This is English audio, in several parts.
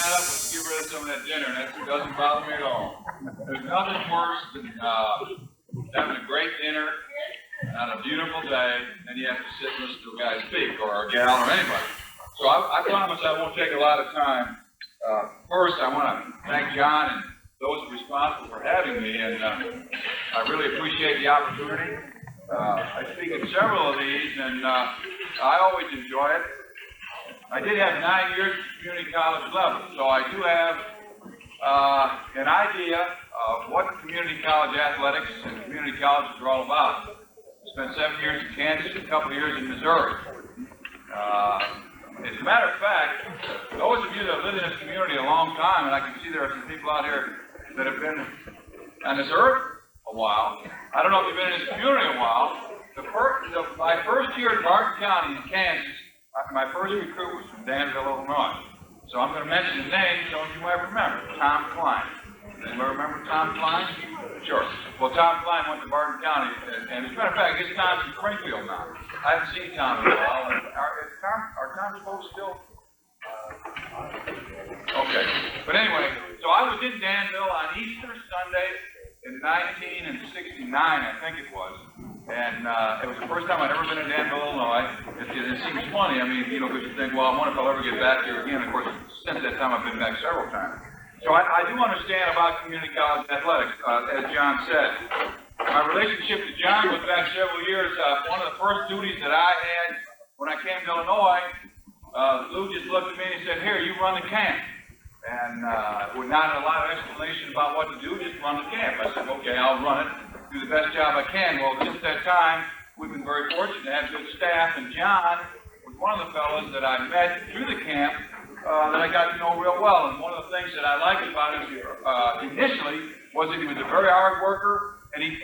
sign up was to get rid of some of that dinner, and that doesn't bother me at all. There's nothing worse than having a great dinner on a beautiful day, and you have to sit and listen to a guy speak, or a gal, or anybody. So I promise I won't take a lot of time. First, I want to thank John and those responsible for having me, and I really appreciate the opportunity. I speak at several of these, and I always enjoy it. I did have 9 years at community college level, so I do have an idea of what community college athletics and community colleges are all about. I spent 7 years in Kansas, a couple of years in Missouri. As a matter of fact, those of you that have lived in this community a long time, and I can see there are some people out here that have been on this earth a while. I don't know if you've been in this community a while. My first year in Martin County in Kansas, my first recruit was from Danville, Illinois. So I'm going to mention his name so you might remember. Tom Klein. Anybody remember Tom Klein? Sure. Well, Tom Klein went to Martin County, and as a matter of fact, his Tom's in Springfield now. I haven't seen Tom in a while. Are Tom's folks still? Okay. But anyway, so I was in Danville on Easter Sunday in 1969, I think it was. And it was the first time I'd ever been in Danville, Illinois. It seems funny, I mean, you know, because you think, well, I wonder if I'll ever get back here again. Of course, since that time, I've been back several times. So I do understand about community college athletics, as John said. My relationship to John goes back several years. One of the first duties that I had when I came to Illinois, Lou just looked at me and he said, "Here, you run the camp." And with not a lot of explanation about what to do, just run the camp. I said, "Okay, I'll run it, do the best job I can." Well, since that time, we've been very fortunate to have good staff, and John was one of the fellows that I met through the camp that I got to know real well. And one of the things that I liked about him initially was that he was a very hard worker, and he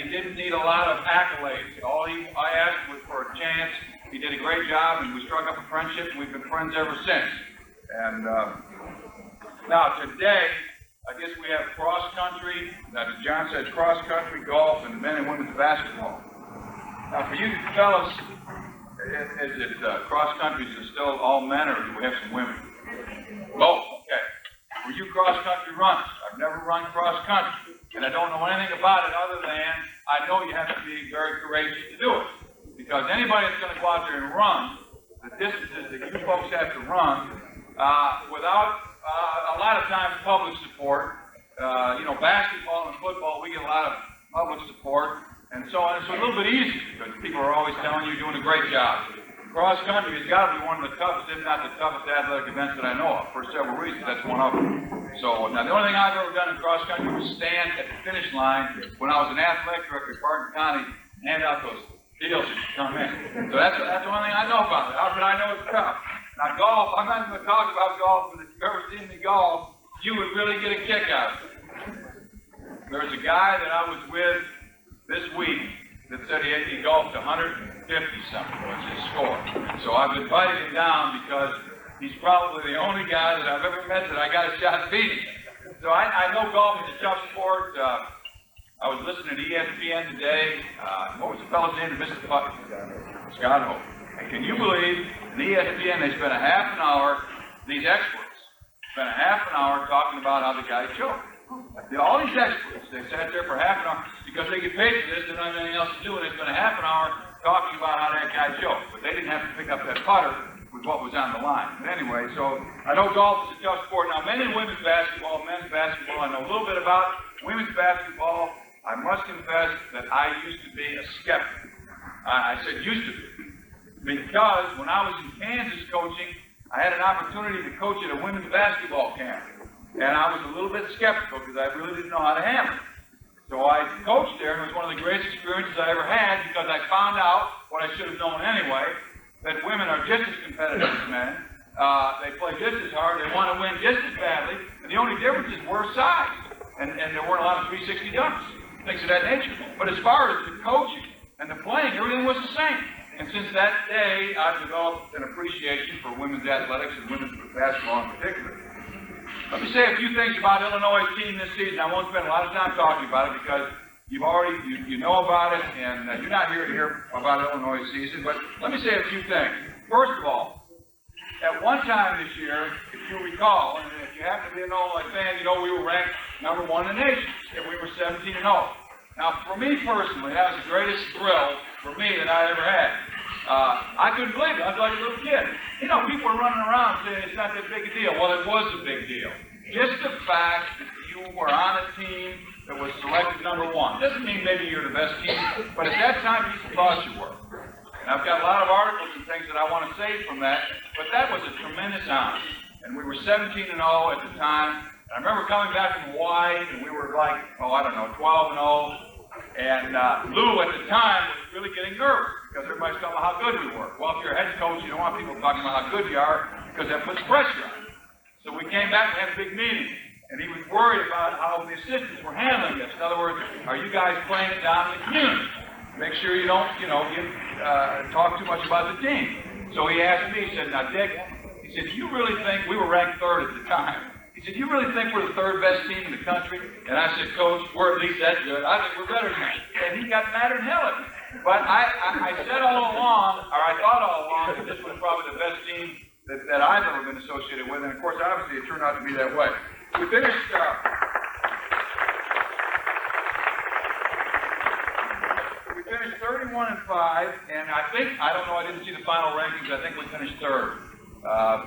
didn't need a lot of accolades. All I asked was for a chance. He did a great job, and we struck up a friendship, and we've been friends ever since. And now today, I guess we have cross country. As John said, cross country, golf, and men and women's basketball. Now, for you fellas, is it cross country is still all men, or do we have some women? Both. Okay. Were you cross country runners? I've never run cross country, and I don't know anything about it other than I know you have to be very courageous to do it. Because anybody that's going to go out there and run the distances that you folks have to run without a lot of times public support, you know, basketball and football, we get a lot of public support, and so on. It's a little bit easier because people are always telling you you're doing a great job. Cross country has got to be one of the toughest, if not the toughest athletic events that I know of, for several reasons. That's one of them. So now the only thing I've ever done in cross country was stand at the finish line when I was an athletic director at Barton County and hand out those deals as you come in. So that's the only thing I know about it. How could I know it's tough? Now golf, I'm not going to talk about golf, but if you've ever seen me golf, you would really get a kick out of it. There's a guy that I was with this week that said he golfed 150-something was his score. So I've invited him down because he's probably the only guy that I've ever met that I got a shot beating. So I know golf is a tough sport. I was listening to ESPN today. What was the fellow's name that missed the putt? Scott Hope. And can you believe in ESPN they spent a half an hour, these experts spent a half an hour talking about how the guy choked. All these experts, they sat there for half an hour because they get paid for this, they don't have anything else to do, and they spent a half an hour talking about how that guy choked. But they didn't have to pick up that putter with what was on the line. But anyway, so I know golf is a tough sport. Now, men's and women's basketball, I know a little bit about. Women's basketball, I must confess that I used to be a skeptic. I said used to be. Because when I was in Kansas coaching, I had an opportunity to coach at a women's basketball camp. And I was a little bit skeptical because I really didn't know how to handle it. So I coached there, and it was one of the greatest experiences I ever had because I found out what I should have known anyway, that women are just as competitive as men. They play just as hard. They want to win just as badly. And the only difference is we're size. And there weren't a lot of 360 dunks, things of that nature. But as far as the coaching and the playing, everything was the same. And since that day, I've developed an appreciation for women's athletics and women's basketball in particular. Let me say a few things about Illinois' team this season. I won't spend a lot of time talking about it because you've already, you know about it, and you're not here to hear about Illinois' season, but let me say a few things. First of all, at one time this year, if you recall, and if you happen to be an Illinois fan, you know we were ranked #1 in the nation, and we were 17-0. Now, for me personally, that was the greatest thrill for me that I ever had. I couldn't believe it. I was like a little kid. You know, people were running around saying it's not that big a deal. Well, it was a big deal. Just the fact that you were on a team that was selected #1. Doesn't mean maybe you're the best team, but at that time you thought you were. And I've got a lot of articles and things that I want to say from that, but that was a tremendous honor. And we were 17-0 at the time. And I remember coming back from Hawaii, and we were like, I don't know, 12-0. And Lou at the time was really getting nervous because everybody's talking about how good we were. Well, if you're a head coach, you don't want people talking about how good you are because that puts pressure on you. So we came back and had a big meeting. And he was worried about how the assistants were handling this. In other words, are you guys playing it down in the community? Make sure you don't, talk too much about the team. So he asked me, he said, now Dick, he said, do you really think, we were ranked 3rd at the time. He said, you really think we're the 3rd best team in the country? And I said, Coach, we're at least that good. I think we're better than that. And he got mad at hell at me. But I said all along, or I thought all along, that this was probably the best team that I've ever been associated with. And of course, obviously, it turned out to be that way. We finished 31-5, and I don't know, I didn't see the final rankings. I think we finished 3rd.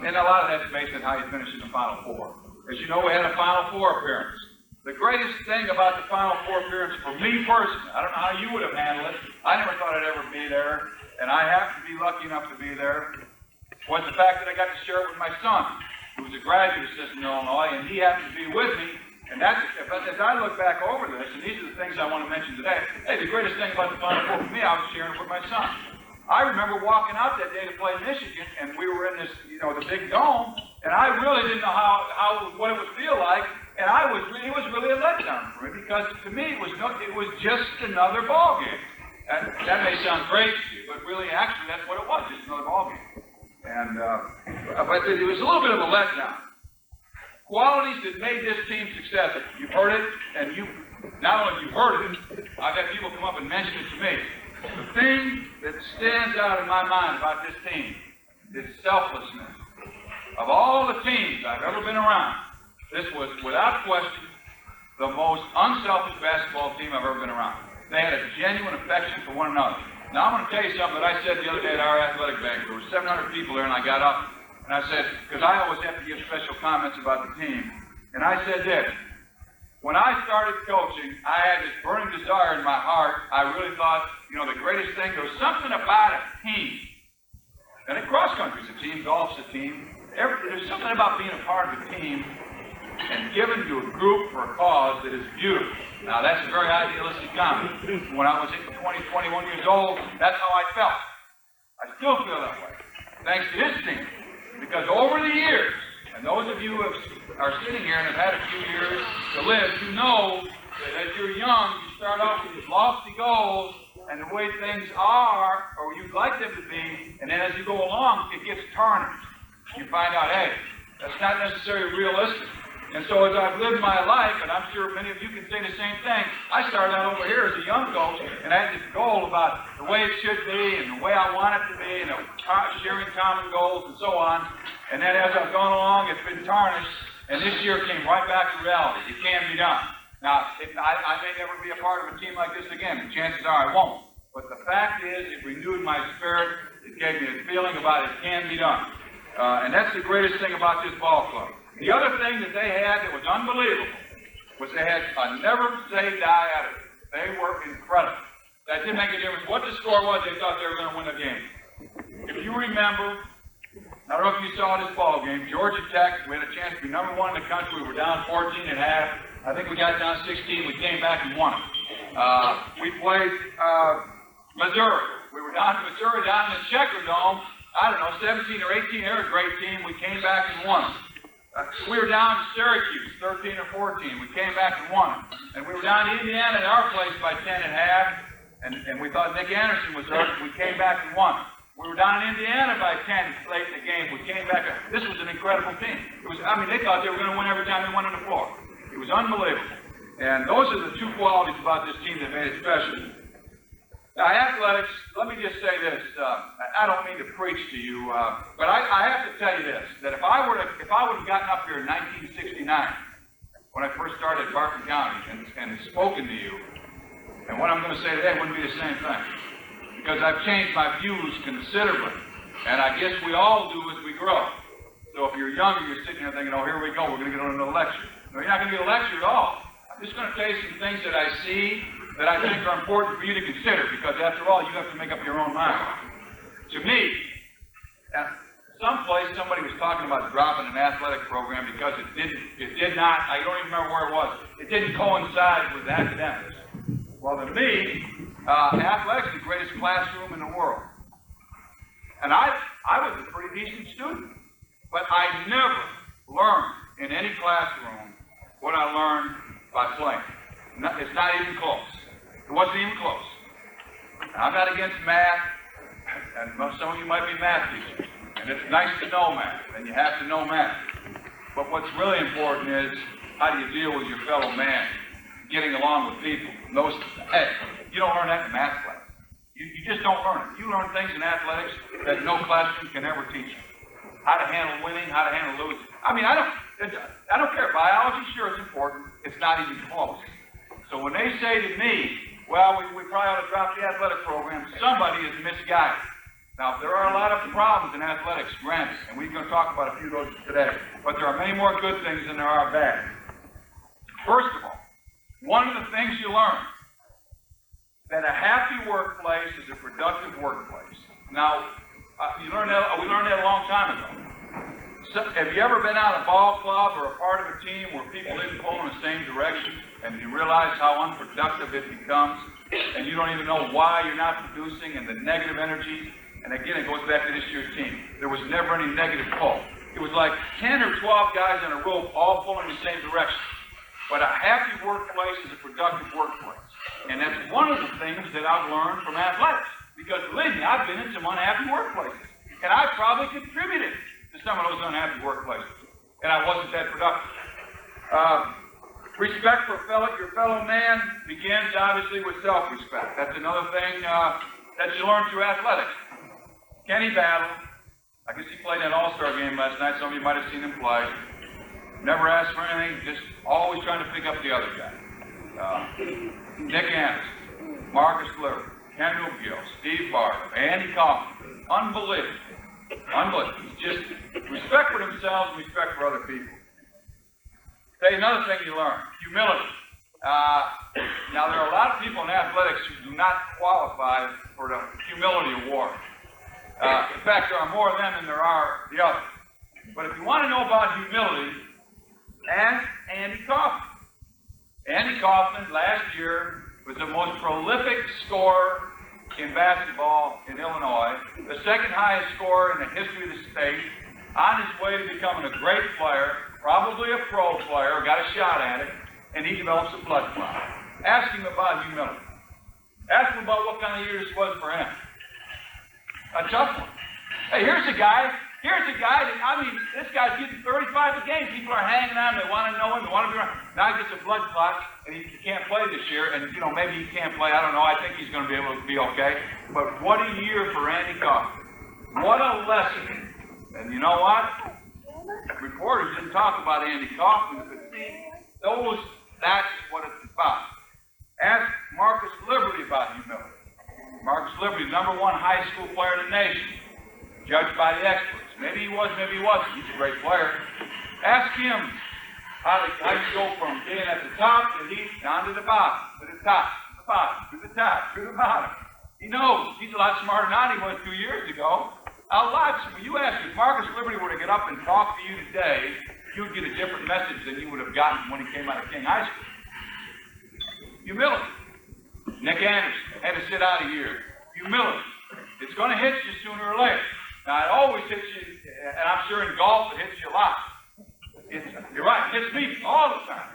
And a lot of that's based on how you finish in the Final Four. As you know, we had a Final Four appearance. The greatest thing about the Final Four appearance for me personally, I don't know how you would have handled it. I never thought I'd ever be there, and I happened to be lucky enough to be there, was the fact that I got to share it with my son, who was a graduate assistant in Illinois, and he happened to be with me. And that's, as I look back over this, and these are the things I want to mention today, hey, the greatest thing about the Final Four for me, I was sharing it with my son. I remember walking out that day to play Michigan, and we were in this, the big dome, and I really didn't know what it would feel like, and it was really a letdown for me, because to me, it was just another ball game. And that may sound crazy to you, but really, actually, that's what it was, just another ball game. And, but it was a little bit of a letdown. Qualities that made this team successful. You've heard it, and not only you've heard it, I've had people come up and mention it to me. The thing that stands out in my mind about this team is selflessness. Of all the teams I've ever been around, this was, without question, the most unselfish basketball team I've ever been around. They had a genuine affection for one another. Now, I'm going to tell you something that I said the other day at our athletic banquet. There were 700 people there, and I got up. And I said, because I always have to give special comments about the team, and I said this, when I started coaching, I had this burning desire in my heart. I really thought, the greatest thing, there was something about a team. And in cross country, it's a team, golf's a team. There's something about being a part of a team and given to a group for a cause that is beautiful. Now, that's a very idealistic comment. When I was 20, 21 years old, that's how I felt. I still feel that way, thanks to this team. Because over the years, and those of you who are sitting here and have had a few years to live, you know that as you're young, you start off with these lofty goals and the way things are, or you'd like them to be, and then as you go along, it gets tarnished. You find out, hey, that's not necessarily realistic. And so as I've lived my life, and I'm sure many of you can say the same thing, I started out over here as a young coach, and I had this goal about the way it should be, and the way I want it to be, and sharing common goals, and so on. And then as I've gone along, it's been tarnished, and this year came right back to reality. It can be done. Now, I may never be a part of a team like this again, and chances are I won't. But the fact is, it renewed my spirit. It gave me a feeling about it can be done. And that's the greatest thing about this ball club. The other thing that they had that was unbelievable was they had a never-say-die attitude. They were incredible. That didn't make a difference what the score was. They thought they were going to win the game. If you remember, I don't know if you saw this ball game, Georgia Tech, we had a chance to be #1 in the country. We were down 14 at half. I think we got down 16. We came back and won it. We played Missouri. We were down in Missouri, down in the Checker Dome. I don't know, 17 or 18. They were a great team. We came back and won it. We were down to Syracuse, 13 or 14. We came back and won it. And we were down to Indiana at our place by 10 at half. And we thought Nick Anderson was hurt. We came back and won it. We were down in Indiana by 10 late in the game. We came back. This was an incredible team. They thought they were going to win every time they went on the floor. It was unbelievable. And those are the two qualities about this team that made it special. Now, athletics, let me just say this. I don't mean to preach to you, but I have to tell you this, that if I would have gotten up here in 1969, when I first started at Barton County and spoken to you, and what I'm going to say today wouldn't be the same thing. Because I've changed my views considerably. And I guess we all do as we grow. So if you're younger, you're sitting here thinking, oh, here we go, we're going to get on another lecture. No, you're not going to get a lecture at all. I'm just going to tell you some things that I see that I think are important for you to consider, because after all, you have to make up your own mind. To me, at someplace somebody was talking about dropping an athletic program because it did not, I don't even remember where it was, it didn't coincide with academics. Well, to me, athletics is the greatest classroom in the world. And I was a pretty decent student, but I never learned in any classroom what I learned by playing. It's not even close. It wasn't even close. I'm not against math, and some of you might be math teachers, and it's nice to know math, and you have to know math. But what's really important is how do you deal with your fellow man, getting along with people. Hey, you don't learn that in math class. You just don't learn it. You learn things in athletics that no classroom can ever teach you. How to handle winning, how to handle losing. I mean, I don't care. Biology, sure, it's important. It's not even close. So when they say to me, well, we probably ought to drop the athletic program, somebody is misguided. Now, there are a lot of problems in athletics, granted, and we're going to talk about a few of those today. But there are many more good things than there are bad. First of all, one of the things you learn, that a happy workplace is a productive workplace. Now, we learned that a long time ago. So, have you ever been out a ball club or a part of a team where people didn't pull in the same direction, and you realize how unproductive it becomes, and you don't even know why you're not producing, and the negative energy? And again, it goes back to this year's team. There was never any negative pull. It was like 10 or 12 guys on a rope all pulling the same direction. But a happy workplace is a productive workplace. And that's one of the things that I've learned from athletics. Because believe me, I've been in some unhappy workplaces. And I probably contributed to some of those unhappy workplaces. And I wasn't that productive. Respect for your fellow man begins obviously with self-respect. That's another thing that you learn through athletics. Kenny Battle, I guess he played in an all-star game last night. Some of you might have seen him play. Never asked for anything, just always trying to pick up the other guy. Nick Anderson, Marcus Lillard, Kendall Gill, Steve Barber, Andy Kaufman. Unbelievable. Unbelievable. Just respect for themselves and respect for other people. Tell you another thing you learn, humility. Now, there are a lot of people in athletics who do not qualify for the humility award. In fact, there are more of them than there are the others. But if you want to know about humility, ask Andy Kaufman. Andy Kaufman last year was the most prolific scorer in basketball in Illinois, the second highest scorer in the history of the state, on his way to becoming a great player, probably a pro player, got a shot at it, and he develops a blood clot. Ask him about humility. Ask him about what kind of year this was for him. A tough one. Hey, here's a guy that, I mean, this guy's getting 35 a game. People are hanging on, they want to know him, they want to be around. Now he gets a blood clot, and he can't play this year, and, you know, maybe he can't play, I don't know, I think he's going to be able to be okay. But what a year for Andy Kaufman. What a lesson. And you know what? Reporters didn't talk about Andy Kaufman, but see, that's what it's about. Ask Marcus Liberty about humility. Marcus Liberty, #1 high school player in the nation, judged by the experts. Maybe he was, maybe he wasn't. He's a great player. Ask him how you go from being at the top to down to the bottom, to the top, to the bottom, to the top, to the bottom. He knows. He's a lot smarter now than he was 2 years ago. A lot. When you ask, if Marcus Liberty were to get up and talk to you today, you'd get a different message than you would have gotten when he came out of King High School. Humility. Nick Anderson had to sit out a year. Humility. It's going to hit you sooner or later. Now, it always hits you, and I'm sure in golf it hits you a lot. You're right, it hits me all the time.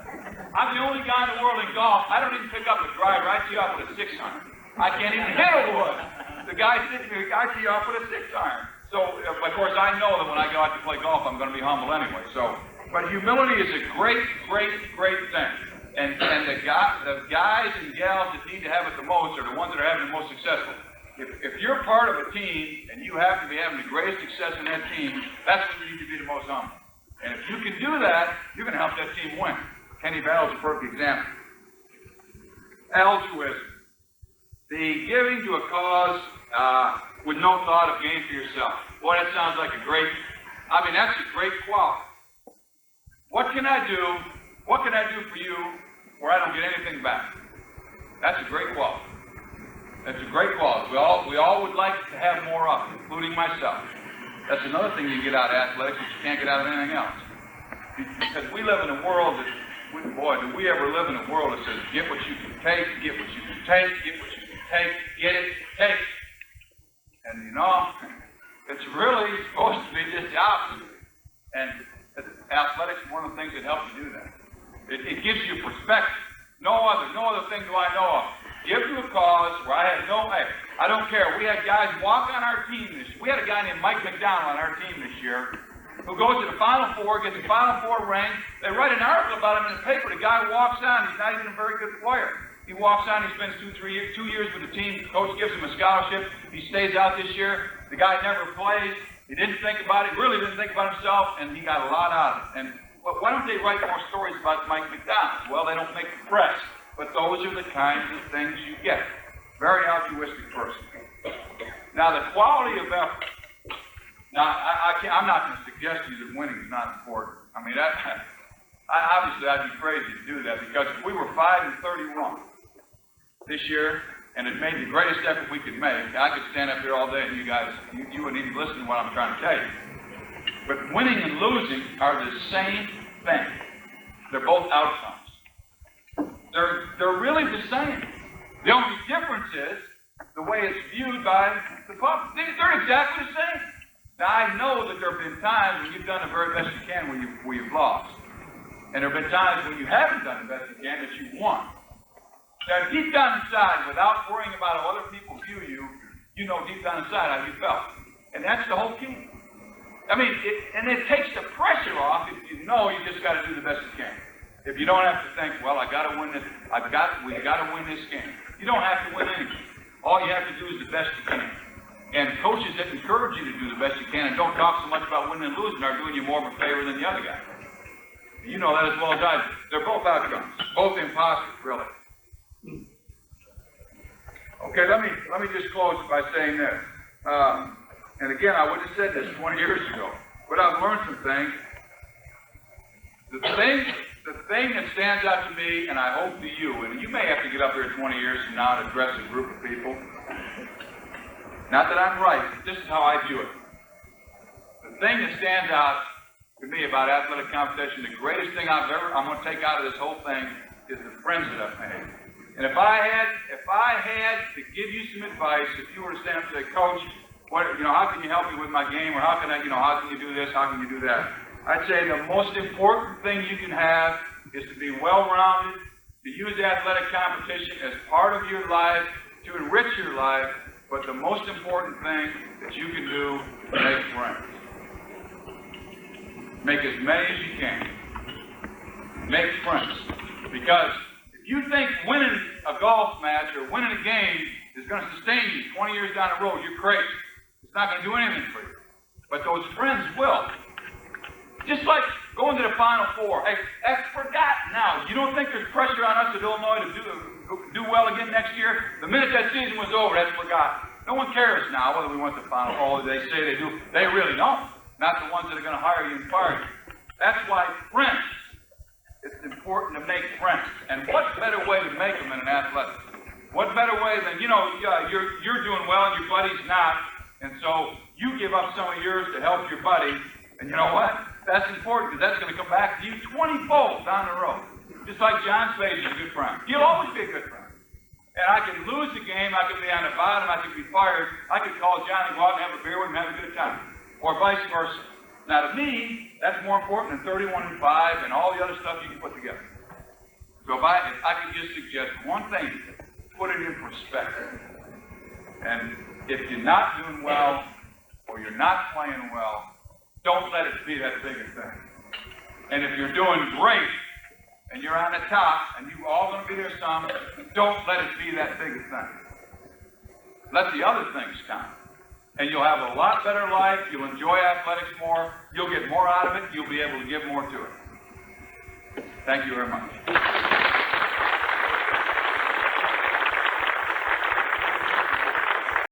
I'm the only guy in the world in golf. I don't even pick up a driver. I tee off with a 6-iron. I can't even hit a wood. The guy sitting here, I tee off with a 6-iron. So, of course, I know that when I go out to play golf, I'm going to be humble anyway. So, but humility is a great, great, great thing. And the guys and gals that need to have it the most are the ones that are having the most successful. If you're part of a team and you happen to be having the greatest success in that team, that's when you need to be the most humble. And if you can do that, you're going to help that team win. Kenny Battle's a perfect example. Altruism. The giving to a cause with no thought of gain for yourself. Boy, that sounds like a great, that's a great quality. What can I do? What can I do for you where I don't get anything back? That's a great quality. That's a great quality. We all would like to have more of it, including myself. That's another thing you get out of athletics that you can't get out of anything else. Because we live in a world that, boy, do we ever live in a world that says, get what you can take, get what you can take, get what you can take, get it, take it. And it's really supposed to be just the opposite. And athletics is one of the things that helps you do that. It gives you perspective. No other thing do I know of. Give to a cause where I have I don't care. We had guys walk on our team this year. We had a guy named Mike McDonald on our team this year who goes to the Final Four, gets the Final Four ring. They write an article about him in the paper. The guy walks on. He's not even a very good player. He walks on. He spends 2 years with the team. The coach gives him a scholarship. He stays out this year. The guy never plays. He didn't think about it. Really didn't think about himself, and he got a lot out of it. And why don't they write more stories about Mike McDonald? Well, they don't make the press. But those are the kinds of things you get. Very altruistic person. Now, the quality of effort. Now, I'm not going to suggest to you that winning is not important. Obviously, I'd be crazy to do that because if we were 5-31 this year and had made the greatest effort we could make, I could stand up here all day and you guys, you wouldn't even listen to what I'm trying to tell you. But winning and losing are the same thing. They're both outcomes. They're really the same. The only difference is the way it's viewed by the public. They're exactly the same. Now, I know that there have been times when you've done the very best you can where you've lost. And there have been times when you haven't done the best you can that you've won. Now, deep down inside, without worrying about how other people view you, you know deep down inside how you felt. And that's the whole key. It takes the pressure off if you know you just got to do the best you can. If you don't have to think, well, I got to win this, we got to win this game. You don't have to win anything. All you have to do is the best you can. And coaches that encourage you to do the best you can and don't talk so much about winning and losing are doing you more of a favor than the other guy. You know that as well as I do. They're both outcomes, both imposters, really. Okay, let me just close by saying this. And again, I would have said this 20 years ago, but I've learned some things. The thing that stands out to me, and I hope to you, and you may have to get up here 20 years from now and address a group of people. Not that I'm right, but this is how I view it. The thing that stands out to me about athletic competition, the greatest thing I'm going to take out of this whole thing is the friends that I've made. And if I had to give you some advice, if you were to stand up and say, Coach, how can you help me with my game, or how can you do this, how can you do that? I'd say the most important thing you can have is to be well-rounded, to use athletic competition as part of your life, to enrich your life, but the most important thing that you can do is make friends. Make as many as you can. Make friends. Because if you think winning a golf match or winning a game is going to sustain you 20 years down the road, you're crazy. It's not going to do anything for you. But those friends will. Just like going to the Final Four. Hey, that's forgotten now. You don't think there's pressure on us at Illinois to do well again next year? The minute that season was over, that's forgotten. No one cares now whether we went to the Final Four. They say they do. They really don't. Not the ones that are going to hire you and fire you. That's why friends. It's important to make friends. And what better way to make them in an athletics? What better way than, you're doing well and your buddy's not, and so you give up some of yours to help your buddy, and you know what? That's important because that's going to come back to you 20-fold down the road. Just like John Spade is a good friend. He'll always be a good friend. And I can lose the game, I could be on the bottom, I could be fired, I could call John and go out and have a beer with him and have a good time. Or vice versa. Now to me, that's more important than 31-5 and all the other stuff you can put together. So if I could just suggest one thing, put it in perspective. And if you're not doing well, or you're not playing well, don't let it be that big a thing. And if you're doing great, and you're on the top, and you all going to be there some, don't let it be that big a thing. Let the other things count. And you'll have a lot better life, you'll enjoy athletics more, you'll get more out of it, you'll be able to give more to it. Thank you very much.